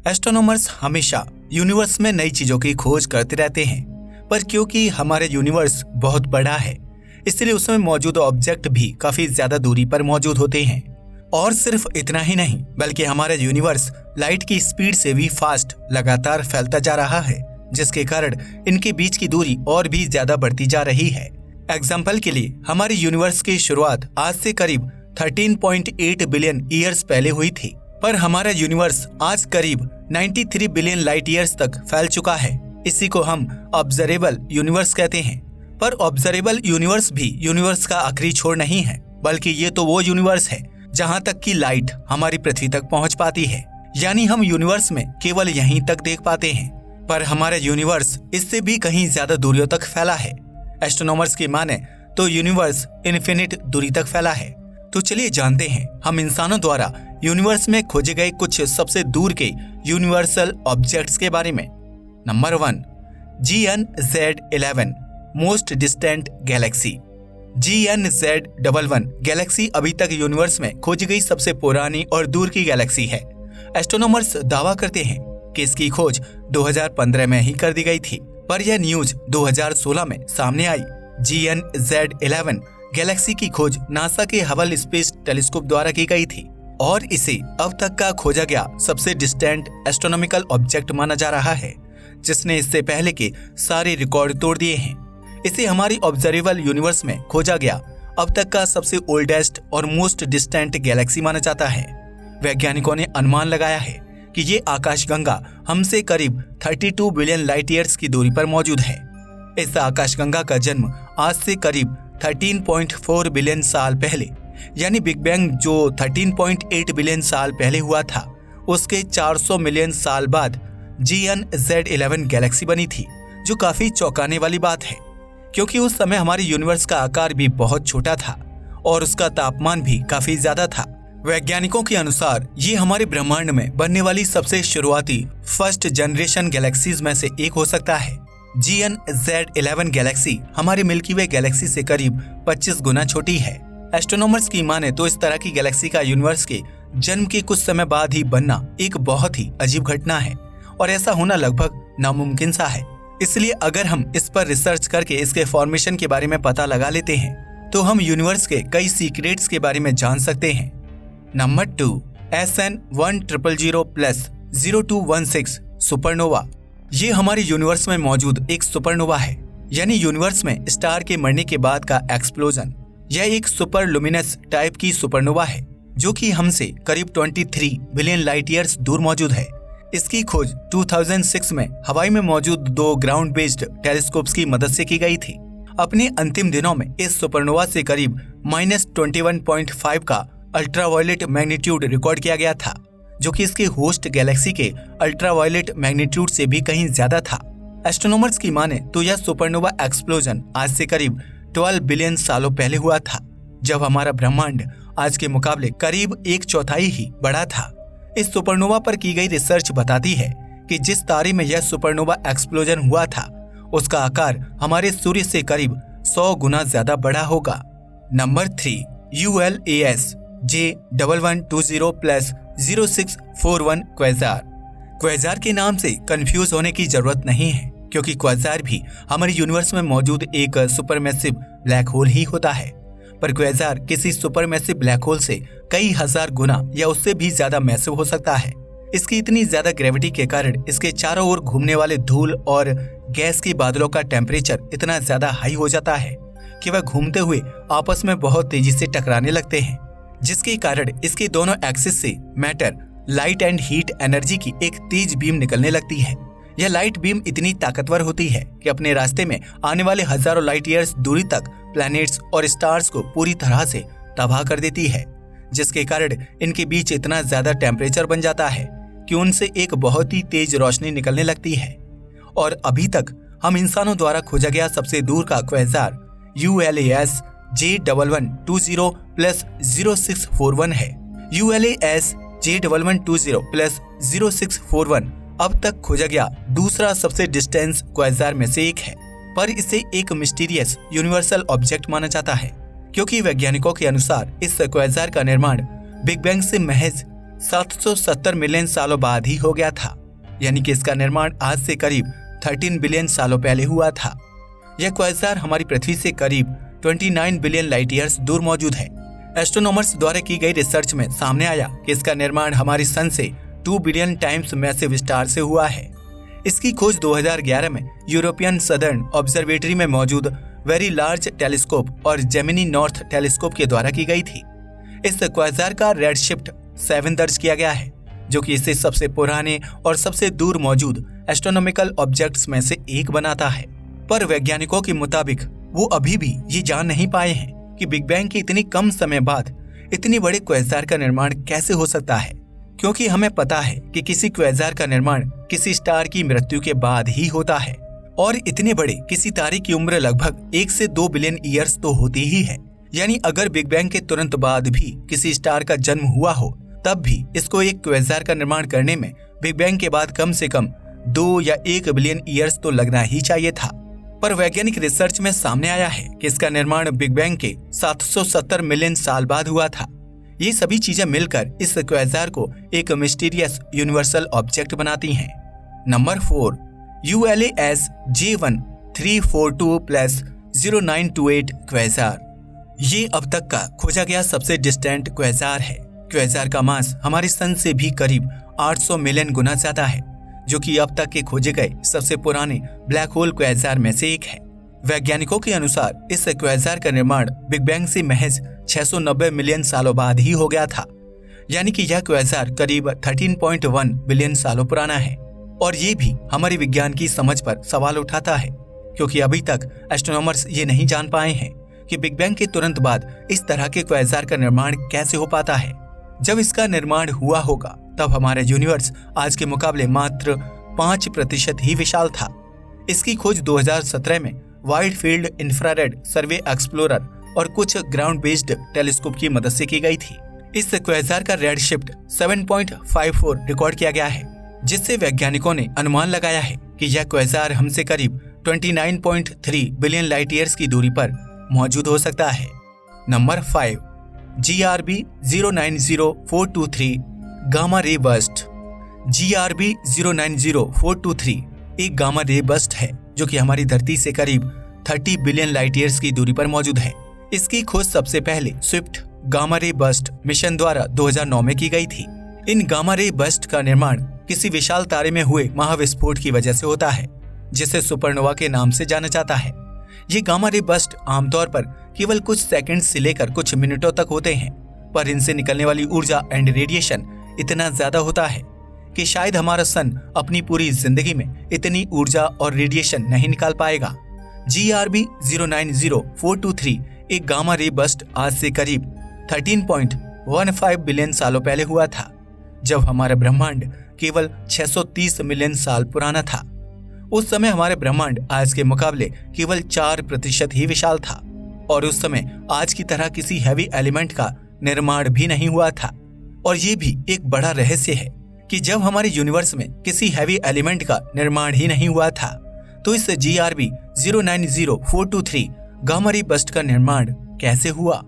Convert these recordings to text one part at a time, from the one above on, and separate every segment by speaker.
Speaker 1: Astronomers हमेशा universe में नई चीजों की खोज करते रहते हैं, पर क्योंकि हमारे यूनिवर्स बहुत बड़ा है, इसलिए उसमें मौजूद ऑब्जेक्ट भी काफी ज्यादा दूरी पर मौजूद होते हैं। और सिर्फ इतना ही नहीं, बल्कि हमारा यूनिवर्स लाइट की स्पीड से भी फास्ट लगातार फैलता जा रहा है, जिसके कारण इनके बीच की दूरी और भी ज्यादा बढ़ती जा रही है। एग्जाम्पल के लिए, हमारे यूनिवर्स की शुरुआत आज से करीब 13.8 बिलियन ईयर्स पहले हुई थी, पर हमारा यूनिवर्स आज करीब 93 बिलियन लाइट ईयर्स तक फैल चुका है। इसी को हम ऑब्जर्वेबल यूनिवर्स कहते हैं। पर ऑब्जर्वेबल यूनिवर्स भी यूनिवर्स का आखिरी छोर नहीं है, बल्कि ये तो वो यूनिवर्स है जहाँ तक की लाइट हमारी पृथ्वी तक पहुँच पाती है। यानी हम यूनिवर्स में केवल यहीं तक देख पाते हैं, पर हमारा यूनिवर्स इससे भी कहीं ज्यादा दूरियों तक फैला है। एस्ट्रोनॉमर्स की माने तो यूनिवर्स इन्फिनिट दूरी तक फैला है। तो चलिए जानते हैं हम इंसानों द्वारा यूनिवर्स में खोजे गए कुछ सबसे दूर के यूनिवर्सल ऑब्जेक्ट्स के बारे में। Number 1, GNZ11 most distant Galaxy. GNZ11 Galaxy अभी तक यूनिवर्स में खोजी गई सबसे पुरानी और दूर की गैलेक्सी है। एस्ट्रोनॉमर्स दावा करते हैं कि इसकी खोज 2015 में ही कर दी गई थी, पर यह न्यूज 2016 में सामने आई। GNZ11 गैलेक्सी की खोज नासा के हबल स्पेस टेलीस्कोप द्वारा की गई थी और इसे अब तक का खोजा गया सबसे डिस्टेंट एस्ट्रोनॉमिकल ऑब्जेक्ट माना जा रहा है, जिसने इससे पहले के सारे रिकॉर्ड तोड़ दिए हैं। इसे हमारी ऑब्जर्वेबल यूनिवर्स में खोजा गया अब तक का सबसे ओल्डेस्ट और मोस्ट डिस्टेंट गैलेक्सी माना जाता है। वैज्ञानिकों ने अनुमान लगाया है कि ये आकाशगंगा हमसे करीब 32 बिलियन लाइट ईयर्स की दूरी पर मौजूद है। इस आकाशगंगा का जन्म आज से करीब 13.4 बिलियन साल पहले, यानी बिग बैंग जो 13.8 बिलियन साल पहले हुआ था, उसके 400 मिलियन साल बाद GNZ11 गैलेक्सी बनी थी, जो काफी चौंकाने वाली बात है, क्योंकि उस समय हमारे यूनिवर्स का आकार भी बहुत छोटा था और उसका तापमान भी काफी ज्यादा था। वैज्ञानिकों के अनुसार ये हमारे ब्रह्मांड में बनने वाली सबसे शुरुआती फर्स्ट जनरेशन गैलेक्सीज में से एक हो सकता है। GNZ11 गैलेक्सी हमारे मिल्की वे गैलेक्सी से करीब 25 गुना छोटी है। एस्ट्रोनॉमर्स की माने तो इस तरह की गैलेक्सी का यूनिवर्स के जन्म के कुछ समय बाद ही बनना एक बहुत ही अजीब घटना है और ऐसा होना लगभग नामुमकिन सा है। इसलिए अगर हम इस पर रिसर्च करके इसके फॉर्मेशन के बारे में पता लगा लेते हैं, तो हम यूनिवर्स के कई सीक्रेट्स के बारे में जान सकते हैं। Number 2, SN10000+0216 supernova. ये हमारे यूनिवर्स में मौजूद एक सुपरनोवा है, यानी यूनिवर्स में स्टार के मरने के बाद का एक्सप्लोजन। यह एक सुपर लुमिनस टाइप की सुपरनोवा है, जो कि हमसे करीब 23 बिलियन लाइट ईयर्स दूर मौजूद है। इसकी खोज 2006 में हवाई में मौजूद 2 ग्राउंड बेस्ड टेलीस्कोप्स की मदद से की गई थी। अपने अंतिम दिनों में इस सुपरनोवा से करीब -21.5 का अल्ट्रावायलेट मैग्नीट्यूड रिकॉर्ड किया गया था, जो कि इसके होस्ट गैलेक्सी के अल्ट्रावायलेट मैग्नीट्यूड से भी कहीं ज्यादा था। एस्ट्रोनॉमर्स की माने तो यह सुपरनोवा एक्सप्लोजन आज से करीब 12 बिलियन सालों पहले हुआ था, जब हमारा ब्रह्मांड आज के मुकाबले करीब 1/4 ही बड़ा था। इस सुपरनोवा पर की गई रिसर्च बताती है कि जिस तारे में यह सुपरनोवा एक्सप्लोजन हुआ था, उसका आकार हमारे सूर्य से करीब 100 गुना ज्यादा बड़ा होगा। Number 3, ULAS J1120+0641 क्वेजार। क्वेजार के नाम से कंफ्यूज होने की जरूरत नहीं है, क्योंकि क्वेजार भी हमारे यूनिवर्स में मौजूद एक सुपरमैसिव ब्लैक होल ही होता है। पर क्वेजार किसी सुपरमैसिव ब्लैक होल से कई हजार गुना या उससे भी ज्यादा मैसिव हो सकता है। इसकी इतनी ज्यादा ग्रेविटी के कारण इसके चारों ओर घूमने वाले धूल और गैस के बादलों का टेम्परेचर इतना ज्यादा हाई हो जाता है कि वह घूमते हुए आपस में बहुत तेजी से टकराने लगते हैं, जिसके कारण इसके दोनों एक्सिस से matter, light and heat energy की एक तेज बीम निकलने लगती है। यह लाइट बीम इतनी ताकतवर होती है कि अपने रास्ते में आने वाले हजारों लाइट ईयर्स दूरी तक प्लैनेट्स और स्टार्स को पूरी तरह से तबाह कर देती है, जिसके कारण इनके बीच इतना ज्यादा टेम्परेचर बन जाता है कि उनसे एक बहुत ही तेज रोशनी निकलने लगती है। और अभी तक हम इंसानों द्वारा खोजा गया सबसे दूर का क्वेजार ULAS J1120+0641 है। ULAS J1120+0641 अब तक खोजा गया दूसरा सबसे डिस्टेंस क्वेजार में से एक है, पर इसे एक मिस्टीरियस यूनिवर्सल ऑब्जेक्ट माना जाता है, क्योंकि वैज्ञानिकों के अनुसार इस क्वेजार का निर्माण बिग बैंग से महज 770 मिलियन सालों बाद ही हो गया था, यानी कि इसका निर्माण आज से करीब 13 बिलियन सालों पहले हुआ था। यह क्वेज़ार हमारी पृथ्वी से करीब 29 बिलियन लाइट ईयर्स दूर मौजूद है। एस्ट्रोनॉमर्स द्वारा की गई रिसर्च में सामने आया कि इसका निर्माण हमारी सन से 2 बिलियन टाइम्स मैसिव स्टार से हुआ है। इसकी खोज 2011 में यूरोपियन सदर्न ऑब्जर्वेटरी में मौजूद वेरी लार्ज टेलीस्कोप और जेमिनी नॉर्थ टेलीस्कोप के द्वारा की गई थी। इस क्वेज़ार का रेडशिफ्ट 7 दर्ज किया गया है, जो कि इसे सबसे पुराने और सबसे दूर मौजूद एस्ट्रोनॉमिकल ऑब्जेक्ट्स में से एक बनाता है। पर वैज्ञानिकों के मुताबिक वो अभी भी ये जान नहीं पाए हैं कि बिग बैंग के इतनी कम समय बाद इतनी बड़े क्वेज़ार का निर्माण कैसे हो सकता है, क्योंकि हमें पता है कि किसी क्वेज़ार का निर्माण किसी स्टार की मृत्यु के बाद ही होता है और इतने बड़े किसी तारे की उम्र लगभग 1 से 2 बिलियन ईयर्स तो होती ही है। यानी अगर बिग बैंग के तुरंत बाद भी किसी स्टार का जन्म हुआ हो, तब भी इसको एक क्वेज़ार का निर्माण करने में बिग बैंग के बाद कम से कम 2 या 1 बिलियन ईयर्स तो लगना ही चाहिए था। पर वैज्ञानिक रिसर्च में सामने आया है कि इसका निर्माण बिग बैंग के 770 मिलियन साल बाद हुआ था। ये सभी चीजें मिलकर इस क्वेज़ार को एक मिस्टीरियस यूनिवर्सल ऑब्जेक्ट बनाती हैं। Number 4, ULAS J1342+0928 क्वेज़ार। ये अब तक का खोजा गया सबसे डिस्टेंट क्वेज़ार है। क्वेज़ार का मास हमारी सन से भी करीब 800 मिलियन गुना ज्यादा है, जो कि अब तक के खोजे गए सबसे पुराने ब्लैक होल क्वेज़ार में से एक है। वैज्ञानिकों के अनुसार इस क्वेज़ार का निर्माण बिग बैंग से महज 690 मिलियन सालों बाद ही हो गया था, यानी कि यह क्वेज़ार करीब 13.1 बिलियन सालों पुराना है। और ये भी हमारे विज्ञान की समझ पर सवाल उठाता है, क्योंकि अभी तक एस्ट्रोनॉमर्स ये नहीं जान पाए हैं कि बिग बैंग के तुरंत बाद इस तरह के क्वेज़ार का निर्माण कैसे हो पाता है। जब इसका निर्माण हुआ होगा तब हमारा यूनिवर्स आज के मुकाबले मात्र 5% ही विशाल था। इसकी खोज 2017 में वाइड फील्ड इंफ्रारेड सर्वे एक्सप्लोरर और कुछ ग्राउंड बेस्ड टेलीस्कोप की मदद से की गई थी। इस क्वेज़ार का रेडशिफ्ट 7.54 रिकॉर्ड किया गया है, जिससे वैज्ञानिकों ने अनुमान लगाया है कि यह क्वेज़ार हमसे करीब 29.3 बिलियन लाइट ईयर्स की दूरी पर मौजूद हो सकता है। Number 5, GRB 090423 gamma ray burst. GRB 090423 एक गामा रे बर्स्ट है, जो कि हमारी धरती से करीब 30 बिलियन लाइट ईयर्स की दूरी पर मौजूद है। इसकी खोज सबसे पहले Swift gamma ray burst mission द्वारा 2009 में की गई थी। इन गामा रे बर्स्ट का निर्माण किसी विशाल तारे में हुए महाविस्फोट की वजह से होता है, जिसे सुपरनोवा के नाम से जाना जाता है। ये गामा रे बर्स्ट आमतौर पर केवल कुछ सेकंड से लेकर कुछ मिनटों तक होते हैं, पर इनसे निकलने वाली ऊर्जा एंड रेडिएशन इतना ज्यादा होता है कि शायद हमारा सन अपनी पूरी जिंदगी में इतनी ऊर्जा और रेडिएशन नहीं निकाल पाएगा। GRB 090423 एक गामा रे बर्स्ट आज से करीब 13.15 बिलियन सालों पहले हुआ था, जब हमारा ब्रह्मांड केवल 630 मिलियन साल पुराना था। उस समय हमारे ब्रह्मांड आज के मुकाबले केवल 4% ही विशाल था, और उस समय आज की तरह किसी हैवी एलिमेंट का निर्माण भी नहीं हुआ था। और ये भी एक बड़ा रहस्य है कि जब हमारे यूनिवर्स में किसी हैवी एलिमेंट का निर्माण ही नहीं हुआ था, तो इस GRB 090423 गामा रे बर्स्ट का निर्माण कैसे हुआ।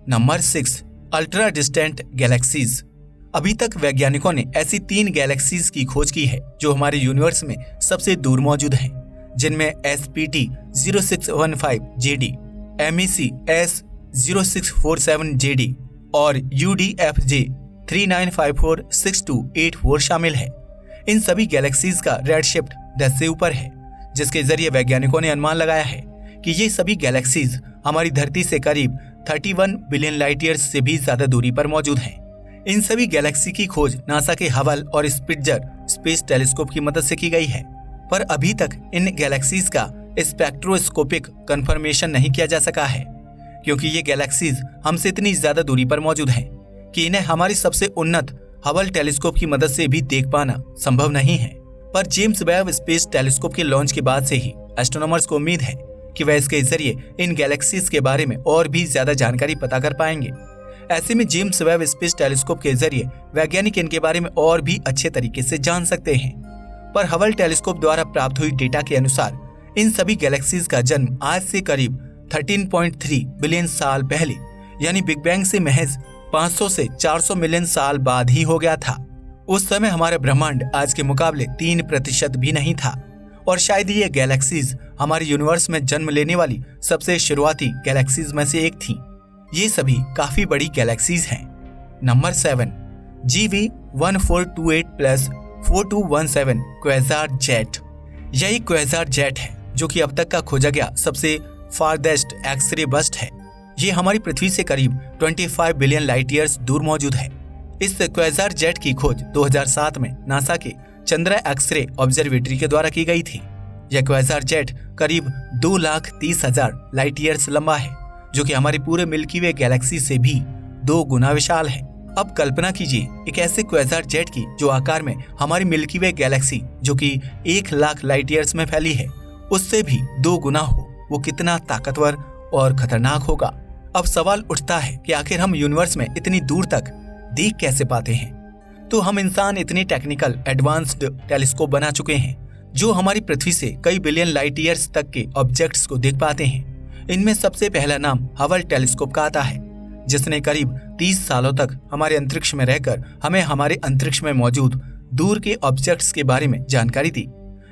Speaker 1: Number 6, ultra distant galaxies. अभी तक वैज्ञानिकों ने ऐसी 3 गैलेक्सीज की खोज की है जो हमारे यूनिवर्स में सबसे दूर मौजूद हैं, जिनमें SPT 0615 JD, MEC S 0647 JD और UDFJ 39546284 शामिल है। इन सभी गैलेक्सीज का रेडशिफ्ट 10 से ऊपर है, जिसके जरिए वैज्ञानिकों ने अनुमान लगाया है कि ये सभी गैलेक्सीज हमारी धरती से करीब 31 बिलियन लाइट ईयर्स से भी ज्यादा दूरी पर मौजूद हैं। इन सभी गैलेक्सी की खोज नासा के हबल और स्पिट्जर स्पेस टेलीस्कोप की मदद से की गई है, पर अभी तक इन गैलेक्सीज का स्पेक्ट्रोस्कोपिक कंफर्मेशन नहीं किया जा सका है, क्योंकि ये गैलेक्सीज हमसे इतनी ज्यादा दूरी पर मौजूद हैं कि इन्हें हमारी सबसे उन्नत हबल टेलीस्कोप की मदद से भी देख पाना संभव नहीं है। पर जेम्स वेब स्पेस टेलीस्कोप के लॉन्च के बाद से ही एस्ट्रोनॉमर्स को उम्मीद है कि वह इसके जरिए इन गैलेक्सीज के बारे में और भी ज्यादा जानकारी पता कर पाएंगे। ऐसे में जेम्स वेब स्पेस टेलीस्कोप के जरिए वैज्ञानिक इनके बारे में और भी अच्छे तरीके से जान सकते हैं। पर हबल टेलीस्कोप द्वारा प्राप्त हुई डेटा के अनुसार इन सभी गैलेक्सीज का जन्म आज से करीब 13.3 बिलियन साल पहले यानी बिग बैंग से महज 500 से 400 मिलियन साल बाद ही हो गया था। उस समय हमारा ब्रह्मांड आज के मुकाबले 3% भी नहीं था और शायद ये गैलेक्सीज हमारे यूनिवर्स में जन्म लेने वाली सबसे शुरुआती गैलेक्सीज में से एक थी। ये सभी काफी बड़ी गैलेक्सीज हैं। Number 7 GV1428+4217 quasar jet. यह एक क्वेज़ार जेट है जो कि अब तक का खोजा गया सबसे फारदेस्ट एक्सरे बस्ट है। ये हमारी पृथ्वी से करीब 25 बिलियन लाइट ईयर्स दूर मौजूद है। इस क्वेज़ार जेट की खोज 2007 में नासा के चंद्रा एक्सरे ऑब्जर्वेटरी के द्वारा की गई थी। यह क्वेज़ार जेट करीब 2,30,000 लाइट ईयर्स लंबा है, जो कि हमारी पूरे मिल्की वे गैलेक्सी से भी 2 गुना विशाल है। अब कल्पना कीजिए एक ऐसे क्वेज़ार जेट की जो आकार में हमारी मिल्की वे गैलेक्सी, जो कि 1,00,000 लाइट ईयर्स में फैली है, उससे भी 2 गुना हो। वो कितना ताकतवर और खतरनाक होगा। अब सवाल उठता है कि आखिर हम यूनिवर्स में इतनी दूर तक देख कैसे पाते हैं। तो हम इंसान इतनी टेक्निकल एडवांस्ड टेलीस्कोप बना चुके हैं जो हमारी पृथ्वी से कई बिलियन लाइट ईयर्स तक के ऑब्जेक्ट्स को देख पाते हैं। इनमें सबसे पहला नाम हबल टेलीस्कोप का आता है, जिसने करीब 30 सालों तक हमारे अंतरिक्ष में रहकर हमें हमारे अंतरिक्ष में मौजूद दूर के ऑब्जेक्ट्स के बारे में जानकारी दी।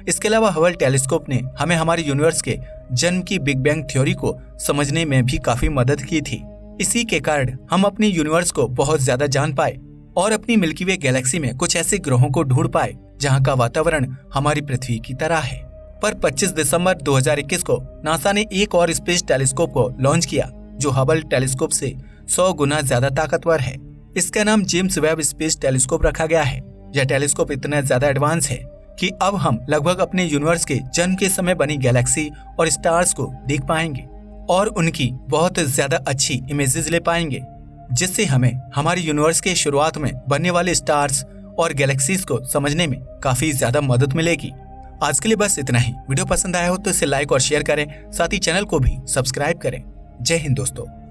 Speaker 1: इसके अलावा हबल टेलीस्कोप ने हमें हमारे यूनिवर्स के जन्म की बिग बैंग थ्योरी को समझने में भी काफी मदद की थी। इसी के कारण हम अपनी यूनिवर्स को बहुत ज्यादा जान पाए और अपनी मिल्की वे गैलेक्सी में कुछ ऐसे ग्रहों को ढूंढ पाए जहां का वातावरण हमारी पृथ्वी की तरह है। पर 25 दिसंबर 2021 को नासा ने एक और स्पेस टेलीस्कोप को लॉन्च किया जो हबल टेलीस्कोप से 100 गुना ज्यादा ताकतवर है। इसका नाम जेम्स वेब स्पेस टेलीस्कोप रखा गया है। यह टेलीस्कोप इतना ज्यादा एडवांस है कि अब हम लगभग अपने यूनिवर्स के जन्म के समय बनी गैलेक्सी और स्टार्स को देख पाएंगे और उनकी बहुत ज्यादा अच्छी इमेजेस ले पाएंगे, जिससे हमें हमारे यूनिवर्स के शुरुआत में बनने वाले स्टार्स और गैलेक्सीज को समझने में काफी ज्यादा मदद मिलेगी। आज के लिए बस इतना ही। वीडियो पसंद आया हो तो इसे लाइक और शेयर करें, साथ ही चैनल को भी सब्सक्राइब करें। जय हिंद दोस्तों।